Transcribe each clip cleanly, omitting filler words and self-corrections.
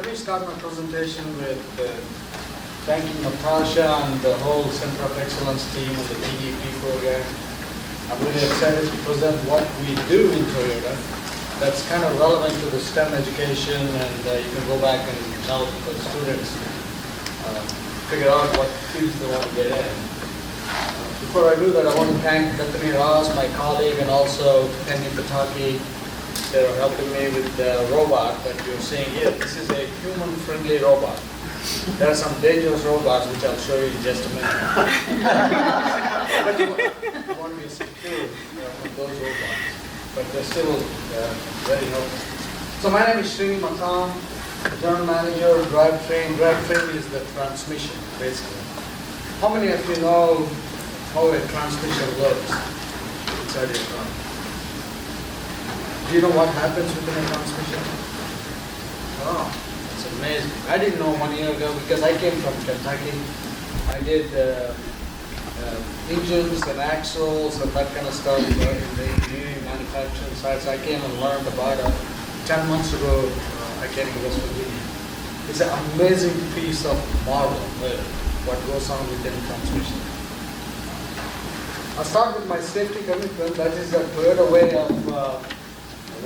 Let me start my presentation with thanking Natasha and the whole Center of Excellence team of the TDP program. I'm really excited to present what we do in Toyota. That's kind of relevant to the STEM education, and you can go back and help the students figure out what fields they want to get in. Before I do that, I want to thank Bethany Ross, my colleague, and also Penny Pataki. They're helping me with the robot that you're seeing here. This is a human-friendly robot. There are some dangerous robots which I'll show you in just a minute. But you want to be secure from those robots. But they're still very helpful. So my name is Srini Matam, General Manager, Drivetrain. Drivetrain is the transmission, basically. How many of you know how a transmission works inside your car? Do you know what happens within a transmission? Oh, it's amazing. I didn't know 1 year ago because I came from Kentucky. I did engines and axles and that kind of stuff in the engineering manufacturing side. So I came and learned about it. 10 months ago, I came to West Virginia. It's an amazing piece of marvel, what goes on within transmission. I'll start with my safety commitment. That is the Toyota way of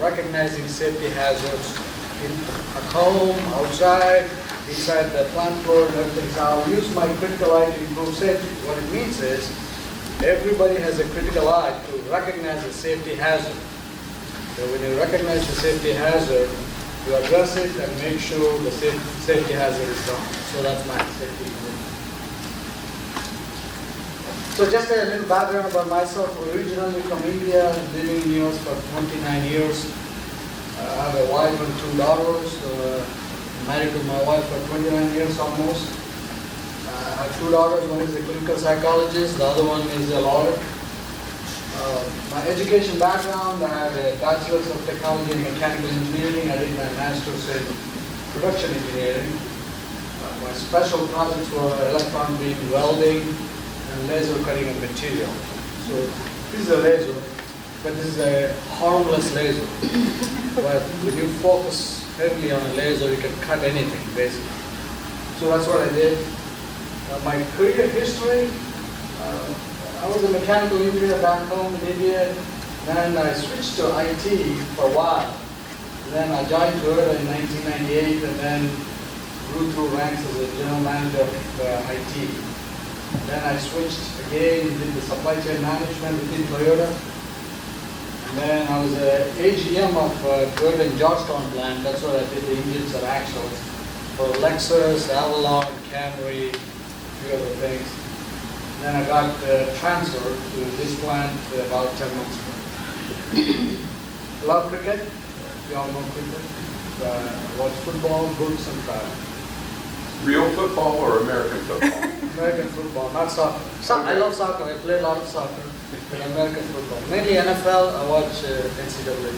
recognizing safety hazards in a home, outside, inside the plant floor, and everything. So I'll use my critical eye to improve safety. What it means is everybody has a critical eye to recognize a safety hazard. So when you recognize the safety hazard, you address it and make sure the safety hazard is gone. So that's my safety commitment. So just a little background about myself. Originally from India, living in the US for 29 years. I have a wife and 2 daughters. Married to my wife for 29 years almost. I have 2 daughters. One is a clinical psychologist. The other one is a lawyer. My education background, I have a bachelor's of technology in mechanical engineering. I did my master's in production engineering. My special projects were electron beam welding and laser cutting of material. So this is a laser, but this is a harmless laser. But when you focus heavily on a laser, you can cut anything, basically. So that's what I did. My career history, I was a mechanical engineer back home in India. Then I switched to IT for a while. Then I joined Toyota in 1998 and then grew through ranks as a general manager of IT. Then I switched again, did the supply chain management within Toyota. And then I was an AGM of Toyota in Georgetown plant. That's where I did the engines and axles for Lexus, Avalon, Camry, a few other things. Then I got transferred to this plant about 10 months ago. Love cricket. You all know cricket. Watch football, books, and travel. Real football or American football? American football, not soccer. I love soccer. I play a lot of soccer, but American football. Mainly NFL. I watch NCAA.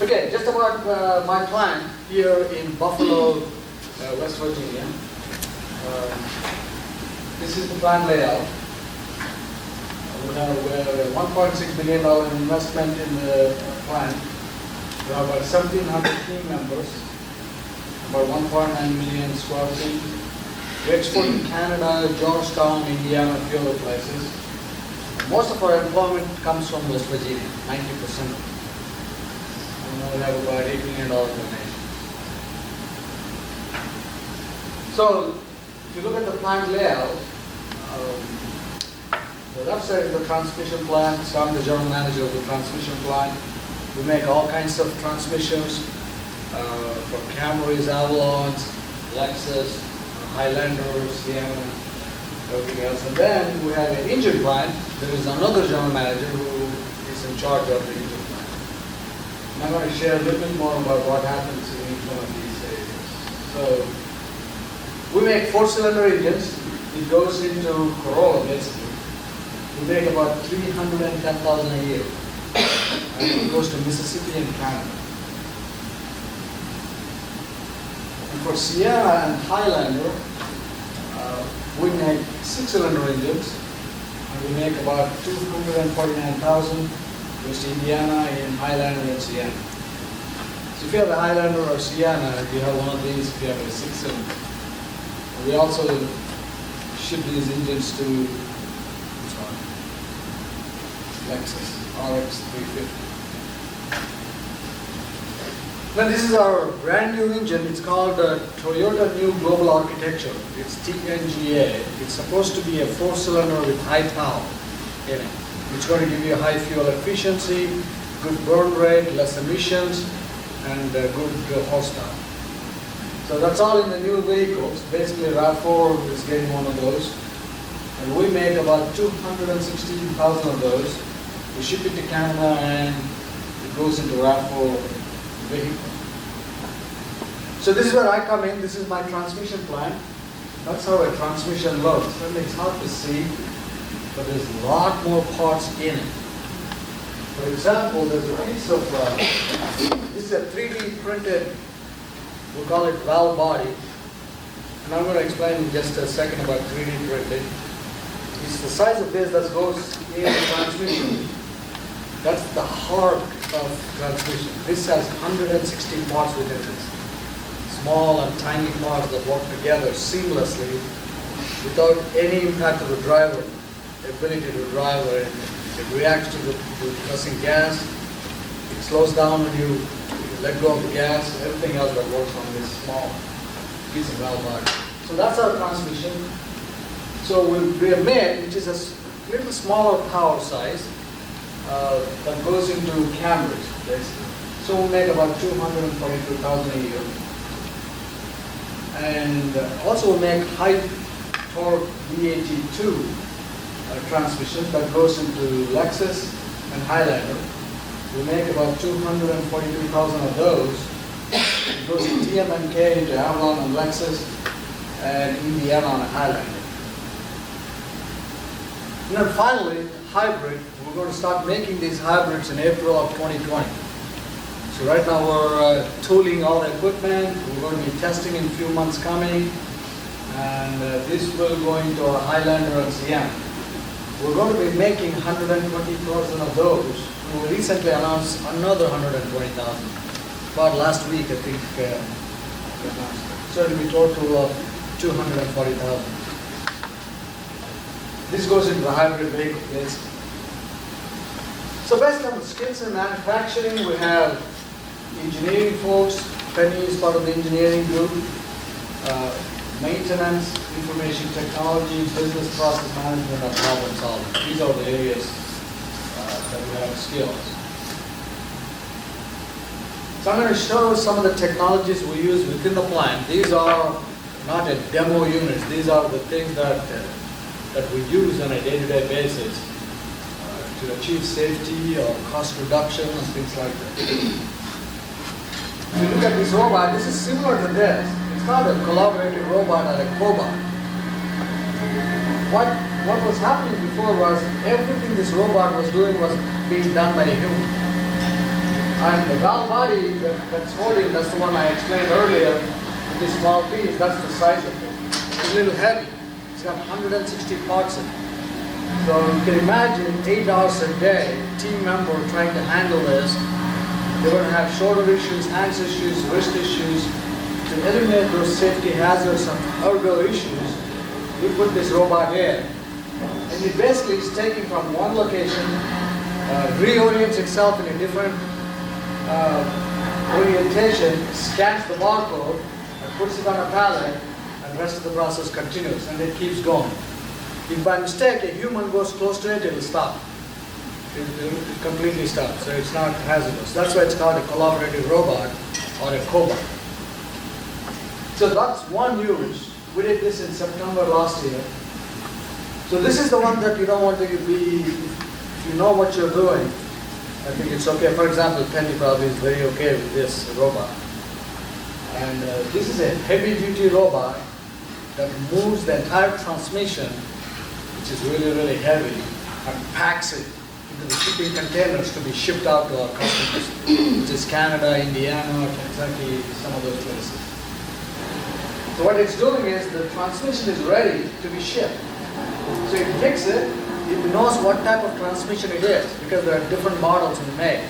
Okay, just about my plant here in Buffalo, West Virginia. This is the plant layout. We have a $1.6 billion investment in the plant. We have about 1,700 team members, about 1.9 million square feet. We export to Canada, Georgetown, Indiana, a few other places. Most of our employment comes from West Virginia, 90% of it. And we have about $8 million donation. So, if you look at the plant layout, the left side is the transmission plant. So I'm the general manager of the transmission plant. We make all kinds of transmissions for Camrys, Avalons, Lexus, Highlanders, Sienna, everything else. And then we have an engine plant. There is another general manager who is in charge of the engine plant. And I'm going to share a little bit more about what happens in each one of these areas. So we make 4-cylinder engines. It goes into Corolla, basically. We make about 310,000 a year. And it goes to Mississippi and Canada. And for Sienna and Highlander, we make 6-cylinder engines. And we make about 249,000 West Indiana in Highlander and Sienna. So if you have a Highlander or Sienna, if you have one of these, if you have a 6-cylinder. We also ship these engines to which one? Lexus RX 350. Now this is our brand new engine. It's called Toyota New Global Architecture. It's TNGA. It's supposed to be a 4-cylinder with high power in it. It's going to give you high fuel efficiency, good burn rate, less emissions, and good horsepower. So that's all in the new vehicles. Basically RAV4 is getting one of those. And we make about 216,000 of those. We ship it to Canada and it goes into RAV4 vehicle. So this is where I come in. This is my transmission plant. That's how a transmission looks. I mean, it's hard to see, but there's a lot more parts in it. For example, there's a piece of, this is a 3D printed, we'll call it valve body. And I'm going to explain in just a second about 3D printed. It's the size of this that goes in the transmission. That's the heart of transmission. This has 160 parts within this. Small and tiny parts that work together seamlessly without any impact of the driver, the ability to drive or anything. It reacts to pressing gas. It slows down when you let go of the gas. Everything else that works on this small piece of valve body. So that's our transmission. So we have made, which is a little smaller power size, that goes into Camrys, basically. So we make about 242,000 a year. And also we make high torque VAG2 transmission that goes into Lexus and Highlander. We make about 242,000 of those. It goes to TMNK, into Avalon and Lexus, and Indiana on a Highlander. And then finally, hybrid. We're going to start making these hybrids in April of 2020. So right now we're tooling all the equipment. We're going to be testing in a few months coming. And this will go into our Highlander and Sienna. We're going to be making 120,000 of those. We recently announced another 120,000. About last week, I think. So it will be a total of 240,000. This goes into the hybrid vehicle, basically. So based on the skills in manufacturing, we have engineering folks. Penny is part of the engineering group. Maintenance, information technology, business process management, and problem solving. These are the areas that we have skills. So I'm going to show some of the technologies we use within the plant. These are not a demo units. These are the things that we use on a day-to-day basis to achieve safety or cost reduction and things like that. If you look at this robot, this is similar to this. It's not a collaborative robot or a cobot. What was happening before was everything this robot was doing was being done by a human. And the valve body that's holding, that's the one I explained earlier, with this small piece, that's the size of it. It's a little heavy. It's got 160 parts in it. So you can imagine 8 hours a day, team member trying to handle this. They're going to have shoulder issues, hands issues, wrist issues. To eliminate those safety hazards and ergo issues, we put this robot here. And it basically is taken from one location, reorients itself in a different orientation, scans the barcode, and puts it on a pallet, and the rest of the process continues, and it keeps going. If by mistake a human goes close to it, it will stop. It completely stops, so it's not hazardous. That's why it's called a collaborative robot or a cobot. So that's one use. We did this in September last year. So this is the one that you don't want to be, if you know what you're doing, I think it's okay. For example, Penny probably is very okay with this robot. And this is a heavy-duty robot that moves the entire transmission, which is really, really heavy, and packs it into the shipping containers to be shipped out to our customers, which is Canada, Indiana, Kentucky, some of those places. So what it's doing is the transmission is ready to be shipped. So it picks it, it knows what type of transmission it is, because there are different models we make.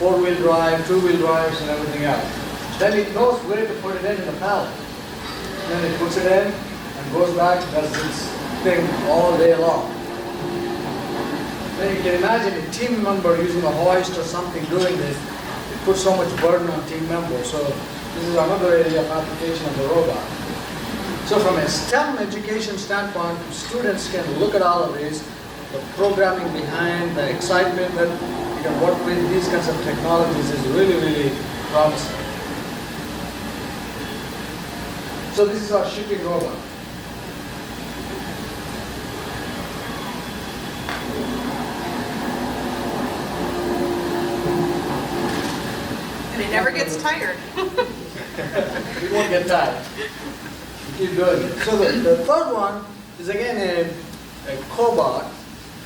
4-wheel drive, 2-wheel drives, and everything else. Then it knows where to put it in the pallet. Then it puts it in and goes back, does its thing all day long. Then you can imagine a team member using a hoist or something doing this. It puts so much burden on team members. So this is another area of application of the robot. So from a STEM education standpoint, students can look at all of this, the programming behind, the excitement that you can work with these kinds of technologies is really, really promising. So this is our shipping robot. And it never gets tired. We won't get tired. We keep doing it. So the third one is again a cobot.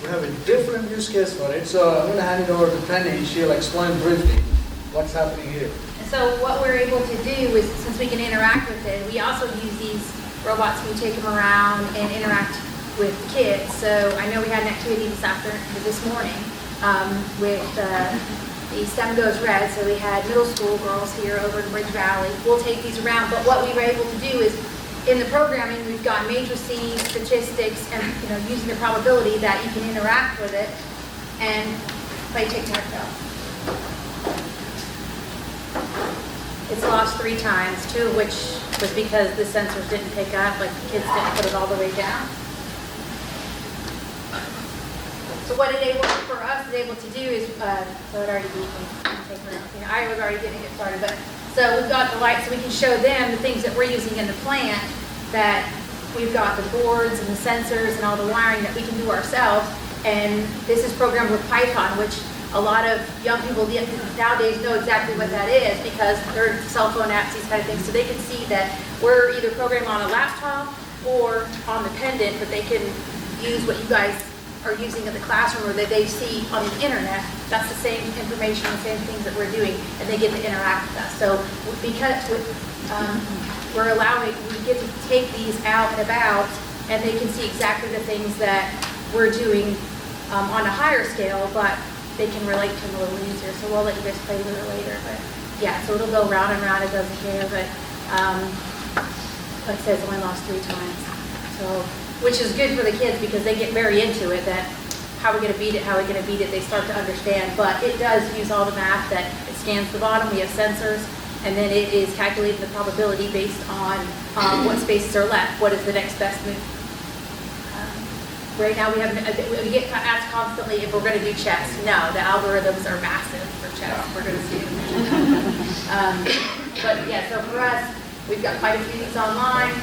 We have a different use case for it. So I'm going to hand it over to Penny. She'll explain briefly what's happening here. So what we're able to do is, since we can interact with it, we also use these robots, we take them around and interact with kids. So I know we had an activity this morning with the STEM Goes Red. So we had middle school girls here over in Bridge Valley. We'll take these around, but what we were able to do is, in the programming, we've got matrices, statistics, and using the probability that you can interact with it and play tic-tac-toe. It's lost 3 times, 2 of which was because the sensors didn't pick up, like the kids didn't put it all the way down. So what it for us is able to do is, so it already beat me. I was already getting it started, but so we've got the lights, so we can show them the things that we're using in the plant, that we've got the boards and the sensors and all the wiring that we can do ourselves. And this is programmed with Python, which a lot of young people nowadays know exactly what that is because they're cell phone apps, these kind of things. So they can see that we're either programmed on a laptop or on the pendant, but they can use what you guys are using in the classroom or that they see on the internet. That's the same information, the same things that we're doing, and they get to interact with us. So because we get to take these out and about, and they can see exactly the things that we're doing on a higher scale, but they can relate to them a little easier. So we'll let you guys play with it later. But yeah, so it'll go round and round, it doesn't care. But like I said, it's only lost 3 times. So, which is good for the kids because they get very into it, that how we're going to beat it, they start to understand. But it does use all the math that it scans the bottom, we have sensors, and then it is calculating the probability based on what spaces are left, what is the next best move. Right now we get asked constantly if we're going to do chess. No, the algorithms are massive for chess. We're going to see but yeah, so for us, we've got quite a few things online,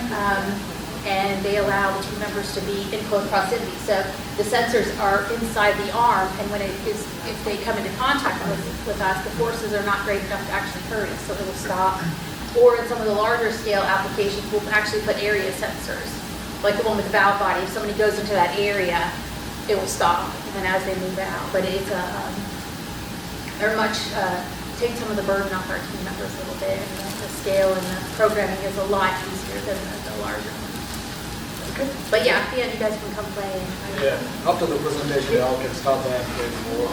and they allow the team members to be in close proximity. So the sensors are inside the arm, and if they come into contact with us, the forces are not great enough to actually hurt us, so it will stop. Or in some of the larger scale applications, we'll actually put area sensors, like the one with the valve body. If somebody goes into that area, it will stop, and as they move out. But it's they're much take some of the burden off our team members a little bit. And the scale and the programming is a lot easier than the larger one. Okay. But yeah, at the end, you guys can come play. Yeah, after the presentation, y'all can stop by and play more.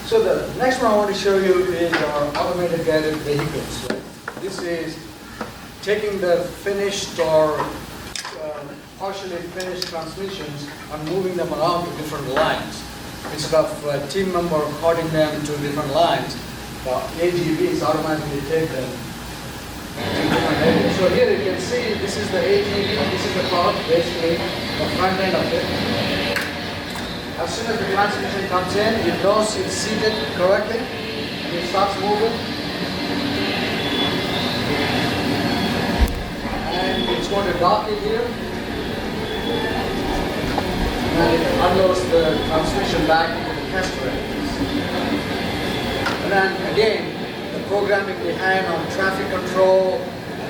So the next one I want to show you is our automated guided vehicles. Right? This is taking the finished or partially finished transmissions and moving them around to different lines. Instead of a team member cutting them to different lines, the AGVs automatically take them to different areas. So here you can see this is the AGV, this is the car, basically the front end of it. As soon as the transmission comes in, it knows it's seated correctly, and it starts moving. And it's going to dock it here. And it unloads the transmission back into the test ranges. And then again, the programming behind on traffic control,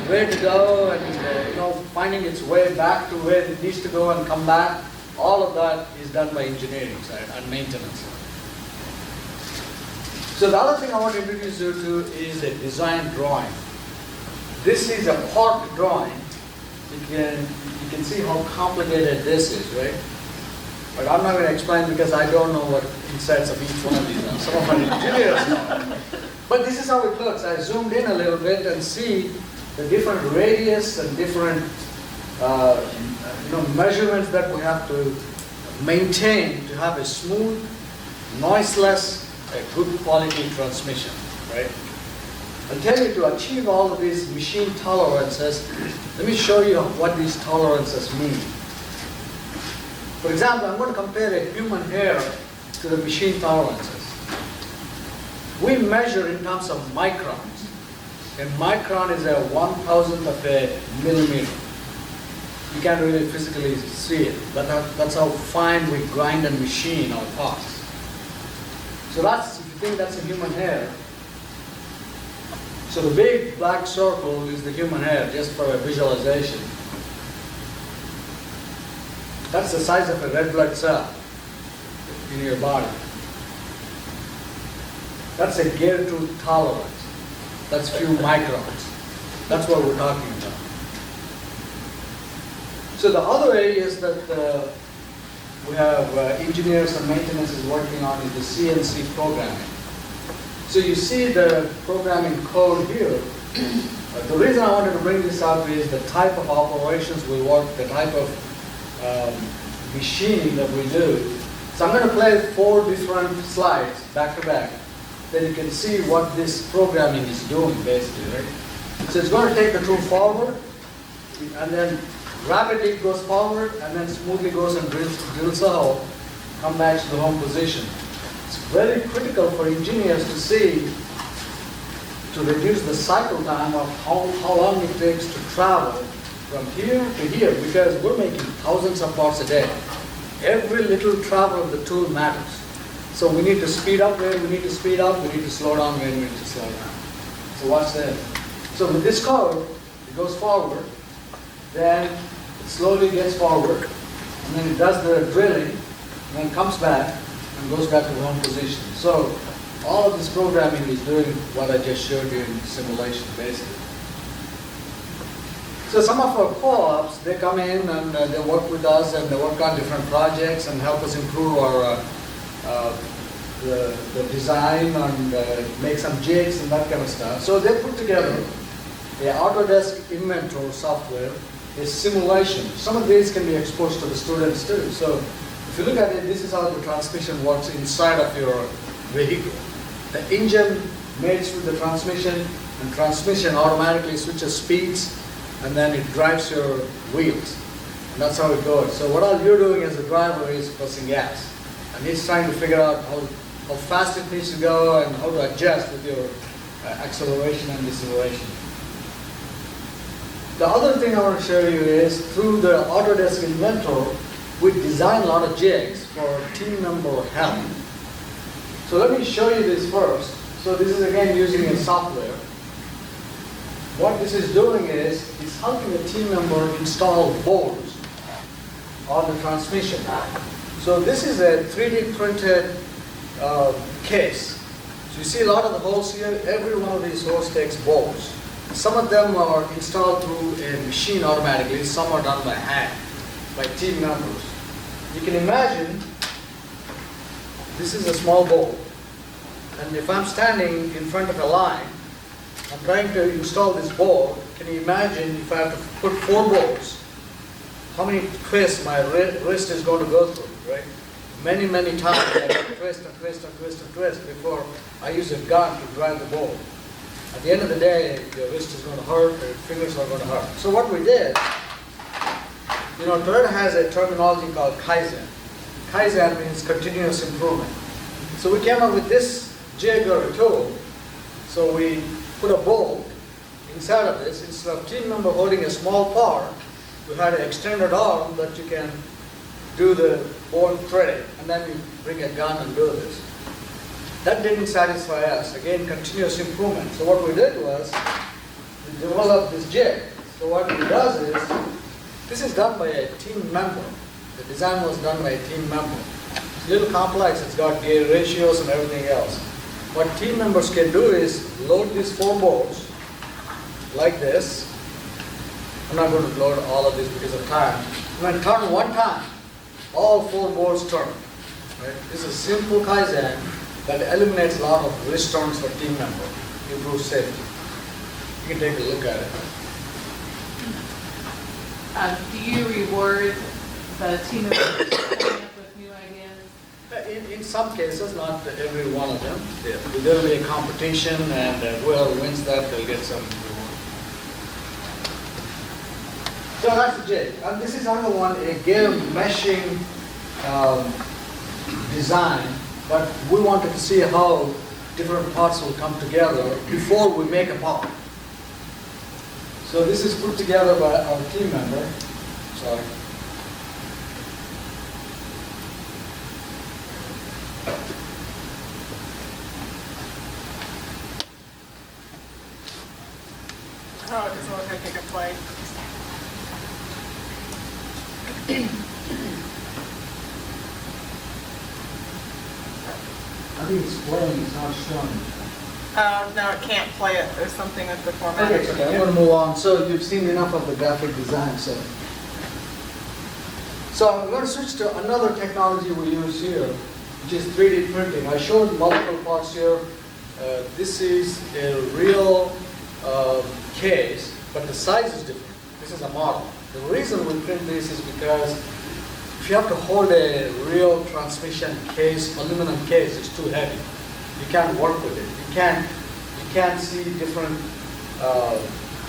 where to go, and finding its way back to where it needs to go and come back. All of that is done by engineering side and maintenance. So the other thing I want to introduce you to is a design drawing. This is a part drawing. You can see how complicated this is, right? But I'm not going to explain because I don't know what insides of each one of these are. Some of my engineers know. But this is how it looks. I zoomed in a little bit and see the different radius and different measurements that we have to maintain to have a smooth, noiseless, a good quality transmission, right? I'll tell you to achieve all of these machine tolerances, let me show you what these tolerances mean. For example, I'm going to compare a human hair to the machine tolerances. We measure in terms of microns. A micron is a 1,000th of a millimeter. You can't really physically see it, but that's how fine we grind and machine our parts. So that's, if you think that's a human hair, so the big black circle is the human hair, just for a visualization. That's the size of a red blood cell in your body. That's a gear tooth tolerance. That's few microns. That's what we're talking about. So the other areas that we have engineers and maintenance is working on is the CNC programming. So you see the programming code here. The reason I wanted to bring this up is the type of operations we work, the type of machining that we do. So I'm going to play 4 different slides back to back, then you can see what this programming is doing basically, right? So it's going to take the tool forward, and then rapidly it goes forward, and then smoothly goes and drills a hole, come back to the home position. It's very critical for engineers to see, to reduce the cycle time of how long it takes to travel from here to here, because we're making thousands of parts a day. Every little travel of the tool matters. So we need to speed up where we need to speed up, we need to slow down where we need to slow down. So watch this. So with this code, it goes forward, then it slowly gets forward, and then it does the drilling, and then comes back and goes back to the home position. So all of this programming is doing what I just showed you in simulation, basically. So some of our co-ops, they come in and they work with us and they work on different projects and help us improve our the design and make some jigs and that kind of stuff. So they put together the Autodesk Inventor software, a simulation. Some of these can be exposed to the students too. So if you look at it, this is how the transmission works inside of your vehicle. The engine mates with the transmission, and transmission automatically switches speeds, and then it drives your wheels. And that's how it goes. So what all you're doing as a driver is pressing gas. And he's trying to figure out how fast it needs to go and how to adjust with your acceleration and deceleration. The other thing I want to show you is through the Autodesk Inventor, we design a lot of jigs for team member help. So let me show you this first. So this is again using a software. What this is doing is it's helping a team member install boards on the transmission. So this is a 3D printed case. So you see a lot of the holes here. Every one of these holes takes bolts. Some of them are installed through a machine automatically. Some are done by hand, by team members. You can imagine this is a small bolt. And if I'm standing in front of a line, I'm trying to install this bolt. Can you imagine if I have to put 4 bolts, how many twists my wrist is going to go through, right? Many, many times I have to twist and twist and twist and twist before I use a gun to drive the bolt. At the end of the day, your wrist is going to hurt, your fingers are going to hurt. So what we did, Toyota has a terminology called Kaizen. Kaizen means continuous improvement. So we came up with this jig or a tool. So we put a bolt inside of this. Instead of team member holding a small part, we had an extended arm that you can do the bolt threading, and then you bring a gun and do this. That didn't satisfy us. Again, continuous improvement. So what we did was we developed this jig. So what it does is, this is done by a team member. The design was done by a team member. It's a little complex. It's got gear ratios and everything else. What team members can do is load these 4 bolts like this. I'm not going to load all of this because of time. I'm going to turn one time. all 4 boards turn. Right? This is simple Kaizen that eliminates a lot of wrist turns for team member, improves safety. You can take a look at it. Do you reward the team members coming up with new ideas? In some cases, not every one of them. There will be a competition, and whoever wins that, they'll get some reward. So that's the jig. And this is another one, a game meshing design, but we wanted to see how different parts will come together before we make a part. So this is put together by our team member. Sorry. Oh, it doesn't look like it can play. I think it's playing, it's not showing. No, it can't play it. There's something with the format. Okay, so I'm going to move on. So you've seen enough of the graphic design. So I'm going to switch to another technology we use here, which is 3D printing. I showed multiple parts here. This is a real case, but the size is different. This is a model. The reason we print this is because if you have to hold a real transmission case, aluminum case, it's too heavy. You can't work with it. You can't see different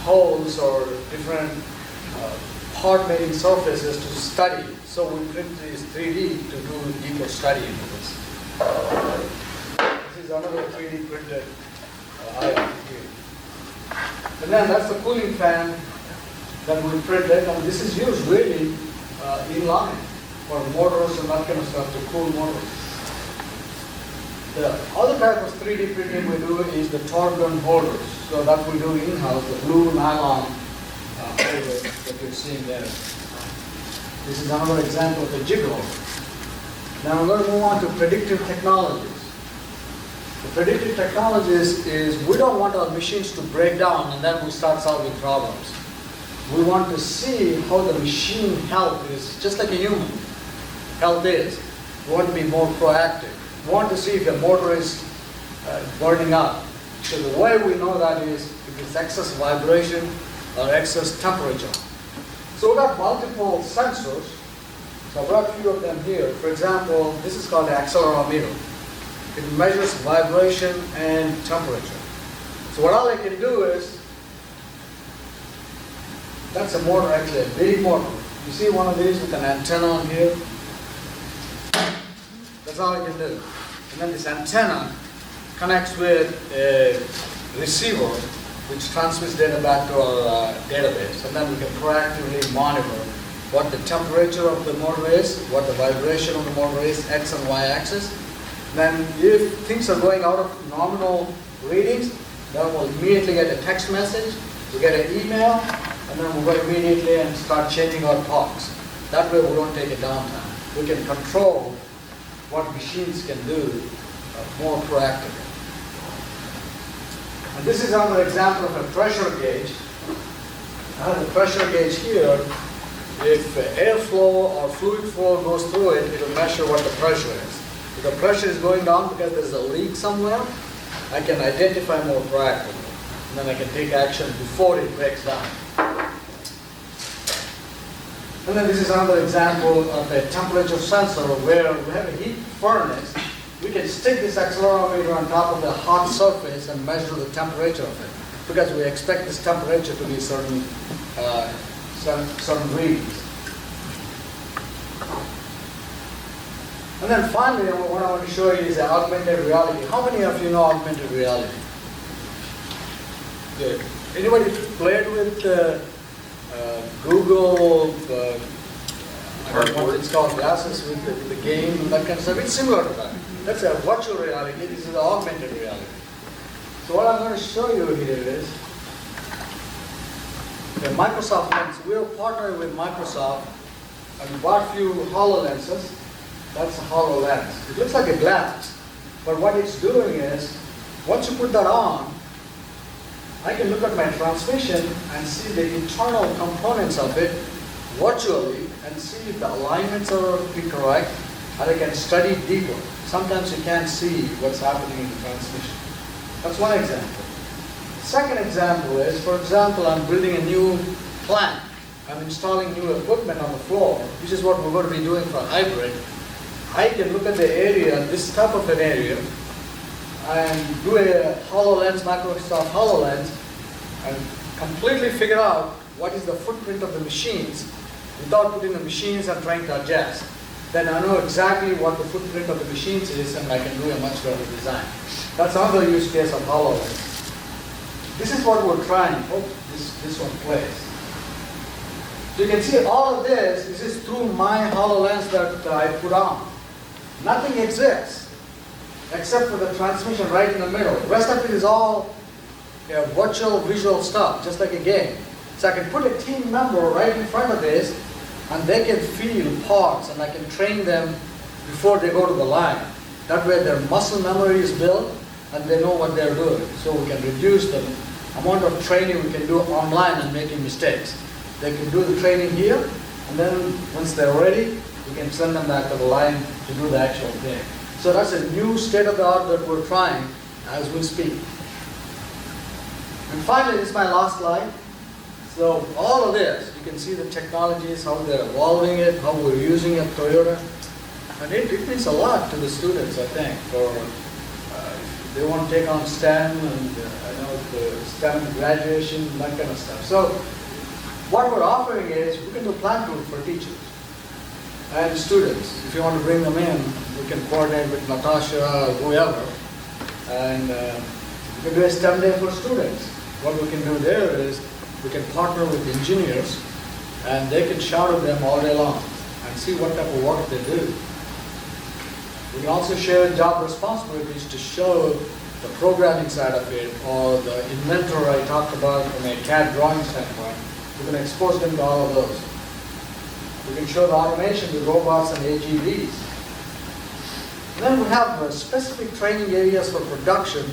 holes or different part making surfaces to study. So we print this 3D to do deeper study into this. This is another 3D printed item here. And then that's the cooling fan that we printed, and this is used really in line for motors and that kind of stuff to cool motors. The other type of 3D printing we do is the torque gun holders. So that we do in-house, the blue nylon holder that you're seeing there. This is another example of a jig holder. Now I'm going to move on to predictive technologies. The predictive technologies is we don't want our machines to break down and then we start solving problems. We want to see how the machine health is, just like a human health is. We want to be more proactive. We want to see if the motor is burning up. So the way we know that is if it's excess vibration or excess temperature. So we've got multiple sensors. So I've got a few of them here. For example, this is called the accelerometer. It measures vibration and temperature. So what all I can do is, that's a motor actually, a big motor. You see one of these with an antenna on here? That's all I can do. And then this antenna connects with a receiver which transmits data back to our database. And then we can proactively monitor what the temperature of the motor is, what the vibration of the motor is, X and Y axis. Then if things are going out of nominal readings, then we'll immediately get a text message, we get an email, and then we'll go immediately and start changing our parts. That way we don't take a downtime. We can control what machines can do more proactively. And this is another example of a pressure gauge. I have the pressure gauge here. If airflow or fluid flow goes through it, it will measure what the pressure is. If the pressure is going down because there's a leak somewhere, I can identify more proactively. And then I can take action before it breaks down. And then this is another example of a temperature sensor where we have a heat furnace. We can stick this accelerometer on top of the hot surface and measure the temperature of it, because we expect this temperature to be certain readings. And then finally, what I want to show you is augmented reality. How many of you know augmented reality? Good. Anybody played with Google, I don't know what it's called, glasses with the game and that kind of stuff? It's similar to that. That's a virtual reality. This is augmented reality. So what I'm going to show you here is the Microsoft lens. We're partnering with Microsoft and we bought a few HoloLenses. That's a HoloLens. It looks like a glass, but what it's doing is, once you put that on, I can look at my transmission and see the internal components of it virtually and see if the alignments are correct, and I can study deeper. Sometimes you can't see what's happening in the transmission. That's one example. Second example is, for example, I'm building a new plant. I'm installing new equipment on the floor, which is what we're going to be doing for hybrid. I can look at the area, this type of an area, and do a HoloLens, Microsoft HoloLens, and completely figure out what is the footprint of the machines without putting the machines and trying to adjust. Then I know exactly what the footprint of the machines is, and I can do a much better design. That's another use case of HoloLens. This is what we're trying. Hope this one plays. So you can see all of this is through my HoloLens that I put on. Nothing exists except for the transmission right in the middle. The rest of it is all virtual visual stuff, just like a game. So I can put a team member right in front of this, and they can feel parts, and I can train them before they go to the line. That way their muscle memory is built, and they know what they're doing. So we can reduce the amount of training we can do online and making mistakes. They can do the training here, and then once they're ready, we can send them back to the line to do the actual thing. So that's a new state of the art that we're trying as we speak. And finally, this is my last slide. So all of this, you can see the technologies, how they're evolving it, how we're using it, Toyota. And it means a lot to the students, I think, for if they want to take on STEM and the STEM graduation, that kind of stuff. So what we're offering is we can do plant group for teachers and students. If you want to bring them in, we can coordinate with Natasha or whoever, and we can do a STEM day for students. What we can do there is we can partner with engineers, and they can shout at them all day long and see what type of work they do. We can also share job responsibilities to show the programming side of it, or the inventor I talked about from a CAD drawing standpoint. We can expose them to all of those. We can show the automation with robots and AGVs. Then we have specific training areas for production,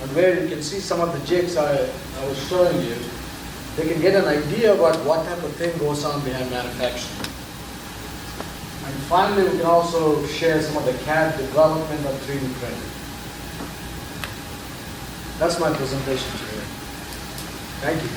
and where you can see some of the jigs I was showing you. They can get an idea about what type of thing goes on behind manufacturing. And finally, we can also share some of the CAD development of 3D printing. That's my presentation today. Thank you.